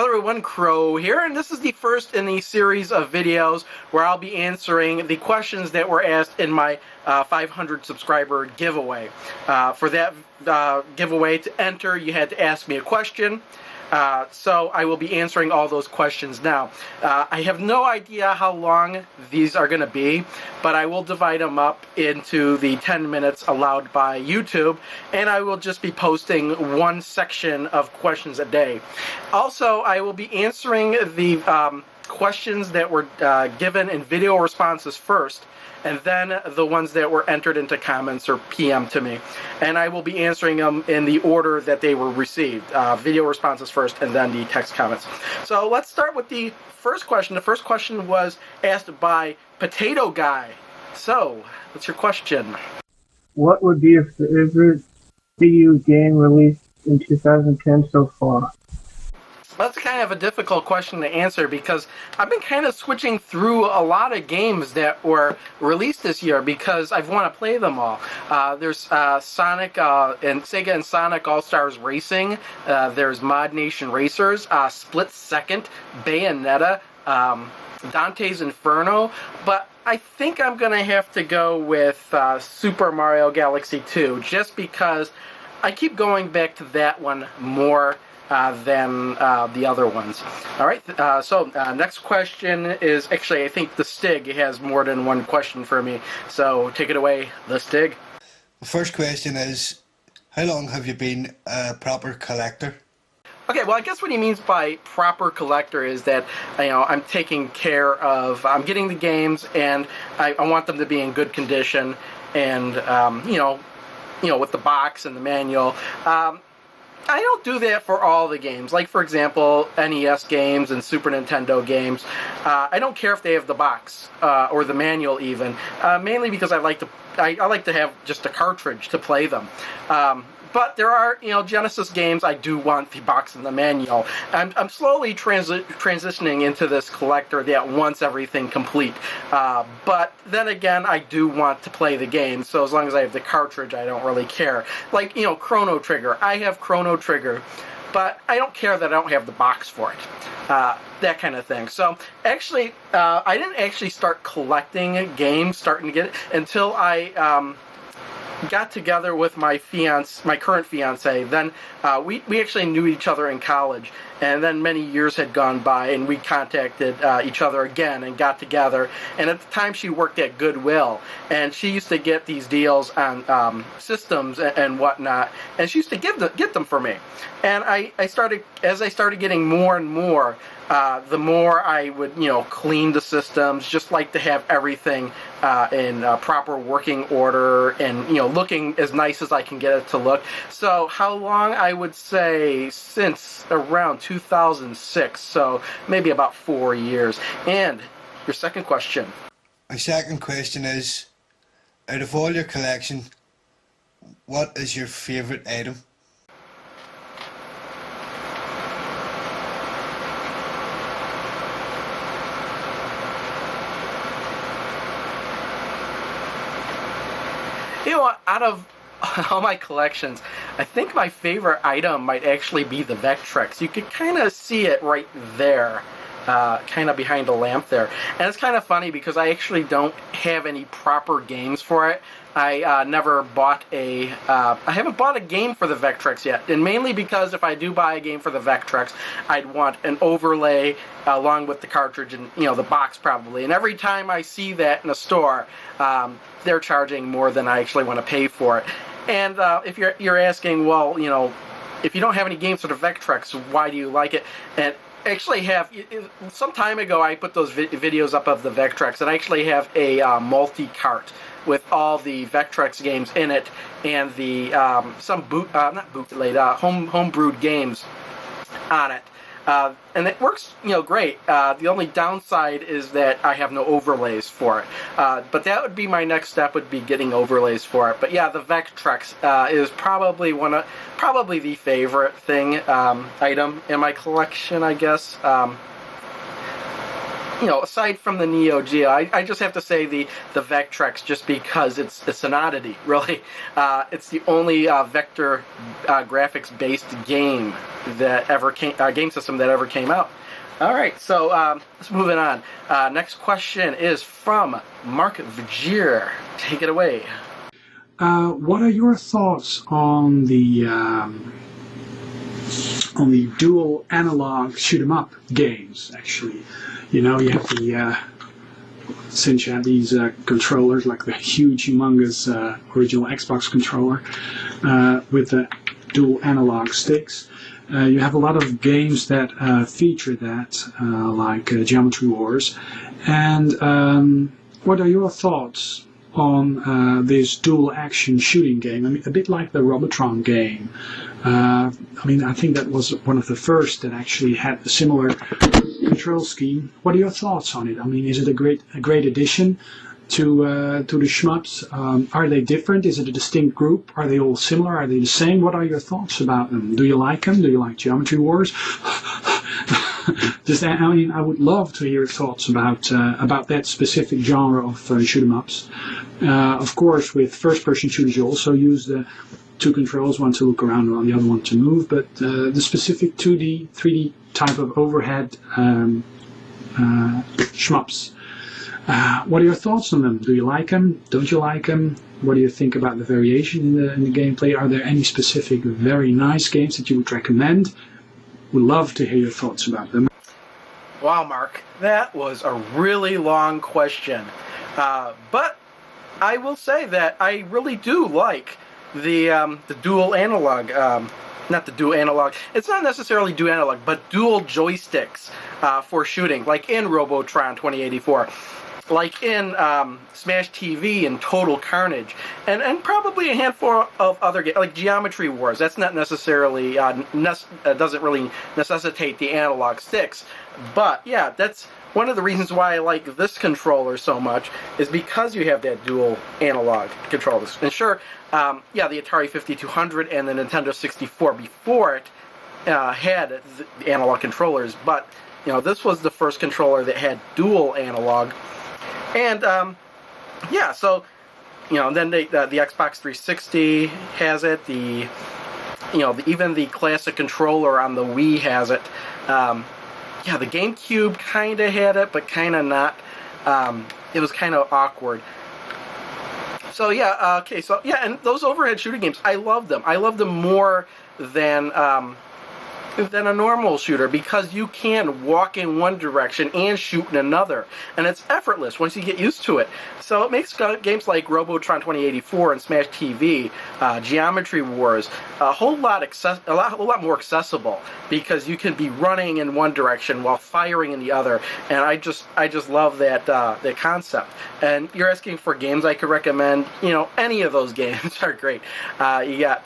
Hello everyone, Crow here, and this is the first in the series of videos where I'll be answering the questions that were asked in my 500 subscriber giveaway. For that giveaway to enter, you had to ask me a question. So I will be answering all those questions now. I have no idea how long these are going to be, but I will divide them up into the 10 minutes allowed by YouTube, and I will just be posting one section of questions a day. Also, I will be answering the questions that were given in video responses first, and then the ones that were entered into comments or PM to me. And I will be answering them in the order that they were received. Video responses first, and then the text comments. So let's start with the first question. The first question was asked by Potato Guy. So, what's your question? What would be your favorite video game released in 2010 so far? That's kind of a difficult question to answer because I've been kind of switching through a lot of games that were released this year because I want to play them all. There's Sonic and Sega and Sonic All-Stars Racing. There's Mod Nation Racers, Split Second, Bayonetta, Dante's Inferno. But I think I'm going to have to go with Super Mario Galaxy 2 just because I keep going back to that one more than the other ones. All right, so next question is, actually, I think the Stig has more than one question for me. So take it away, the Stig. The first question is, how long have you been a proper collector? Okay, well, I guess what he means by proper collector is that, I'm taking care of, I'm getting the games, and I want them to be in good condition, and, with the box and the manual. I don't do that for all the games. Like, for example, NES games and Super Nintendo games. I don't care if they have the box or the manual even, mainly because I like to have just a cartridge to play them. But there are, Genesis games I do want the box and the manual. I'm slowly transitioning into this collector that wants everything complete. But then again, I do want to play the game, so as long as I have the cartridge, I don't really care. Like, Chrono Trigger. I have Chrono Trigger, but I don't care that I don't have the box for it. That kind of thing. So, actually, I didn't actually start collecting games, starting to get it, until I got together with my current fiance. Then we actually knew each other in college, and then many years had gone by, and we contacted each other again and got together. And at the time, she worked at Goodwill, and she used to get these deals on systems and whatnot, and she used to get them for me. And as I started getting more and more, the more I would, clean the systems, just like to have everything in proper working order and, looking as nice as I can get it to look. So how long? I would say since around 2006, so maybe about 4 years. And your second question? My second question is, out of all your collection, what is your favorite item? Out of all my collections, I think my favorite item might actually be the Vectrex. You could kind of see it right there, kind of behind the lamp there. And it's kind of funny because I actually don't have any proper games for it. I never bought I haven't bought a game for the Vectrex yet, and mainly because if I do buy a game for the Vectrex, I'd want an overlay along with the cartridge and, the box probably. And every time I see that in a store, they're charging more than I actually want to pay for it. And if you're asking, well, if you don't have any games for the Vectrex, why do you like it? And actually some time ago I put those videos up of the Vectrex, and I actually have a multi-cart with all the Vectrex games in it, and the some home-brewed games on it. And it works, great. The only downside is that I have no overlays for it. But that would be my next step, would be getting overlays for it. But yeah, the Vectrex is probably the favorite item in my collection, I guess. aside from the Neo Geo, I just have to say the Vectrex, just because it's an oddity, really. It's the only vector graphics-based game that ever game system that ever came out. All right, so let's move it on. Next question is from Mark Vigier. Take it away. What are your thoughts on the dual analog shoot 'em up games? Actually, you have since you have these controllers, like the huge, humongous original Xbox controller with the dual analog sticks. You have a lot of games that feature that, like Geometry Wars. And what are your thoughts on this dual action shooting game? I mean, a bit like the Robotron game. I think that was one of the first that actually had a similar control scheme. What are your thoughts on it? I mean, is it a great addition to the shmups? Are they different? Is it a distinct group? Are they all similar? Are they the same? What are your thoughts about them? Do you like them? Do you like Geometry Wars? I would love to hear your thoughts about that specific genre of shoot 'em ups. Of course, with first-person shooters, you also use the two controls, one to look around and the other one to move. But the specific 2D, 3D type of overhead shmups. What are your thoughts on them? Do you like them? Don't you like them? What do you think about the variation in the gameplay? Are there any specific very nice games that you would recommend? Would love to hear your thoughts about them. Wow, Mark, that was a really long question. But I will say that I really do like the dual analog. Not the dual analog. It's not necessarily dual analog, but dual joysticks for shooting, like in Robotron 2084. Like in Smash TV and Total Carnage, and probably a handful of other games, like Geometry Wars. That's not necessarily, doesn't really necessitate the analog sticks. But yeah, that's one of the reasons why I like this controller so much, is because you have that dual analog controllers. And sure, the Atari 5200 and the Nintendo 64 before it had the analog controllers, but this was the first controller that had dual analog. And so then the Xbox 360 has it. Even the classic controller on the Wii has it. The GameCube kind of had it, but kind of not. It was kind of awkward. So and those overhead shooting games, I love them. I love them more than a normal shooter, because you can walk in one direction and shoot in another, and it's effortless once you get used to it. So it makes games like Robotron 2084 and Smash TV, Geometry Wars, a whole lot more accessible, because you can be running in one direction while firing in the other, and I just love that concept. And you're asking for games I could recommend. Any of those games are great. You got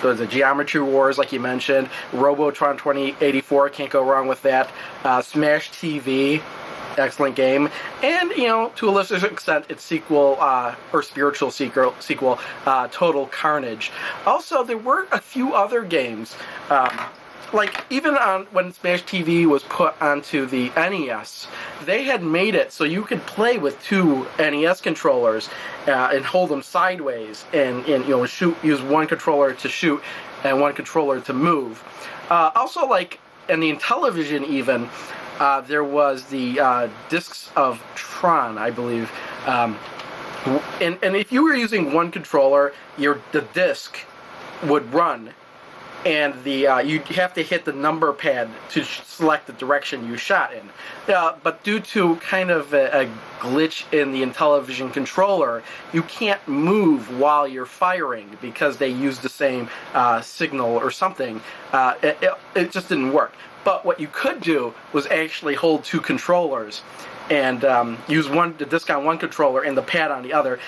the Geometry Wars, like you mentioned, Robotron 2084, can't go wrong with that. Smash TV, excellent game, and to a lesser extent, its sequel or spiritual sequel, Total Carnage. Also, there were a few other games, like even when Smash TV was put onto the NES, they had made it so you could play with two NES controllers and hold them sideways, and use one controller to shoot and one controller to move. Also, like in the Intellivision, even there was the Discs of Tron, I believe. And if you were using one controller, the disc would run, and you'd have to hit the number pad to select the direction you shot in. But due to kind of a glitch in the Intellivision controller, you can't move while you're firing, because they use the same signal or something. It just didn't work. But what you could do was actually hold two controllers and use the disc on one controller and the pad on the other.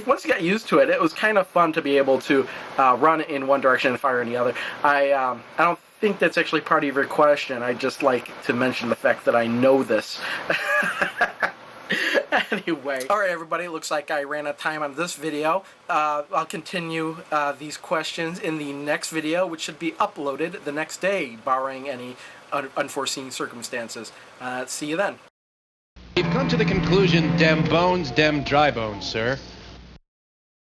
Once you got used to it, it was kind of fun to be able to run in one direction and fire in the other. I don't think that's actually part of your question. I just like to mention the fact that I know this. Anyway, all right, everybody. Looks like I ran out of time on this video. I'll continue these questions in the next video, which should be uploaded the next day, barring any unforeseen circumstances. See you then. We've come to the conclusion, dem bones, dem dry bones, sir.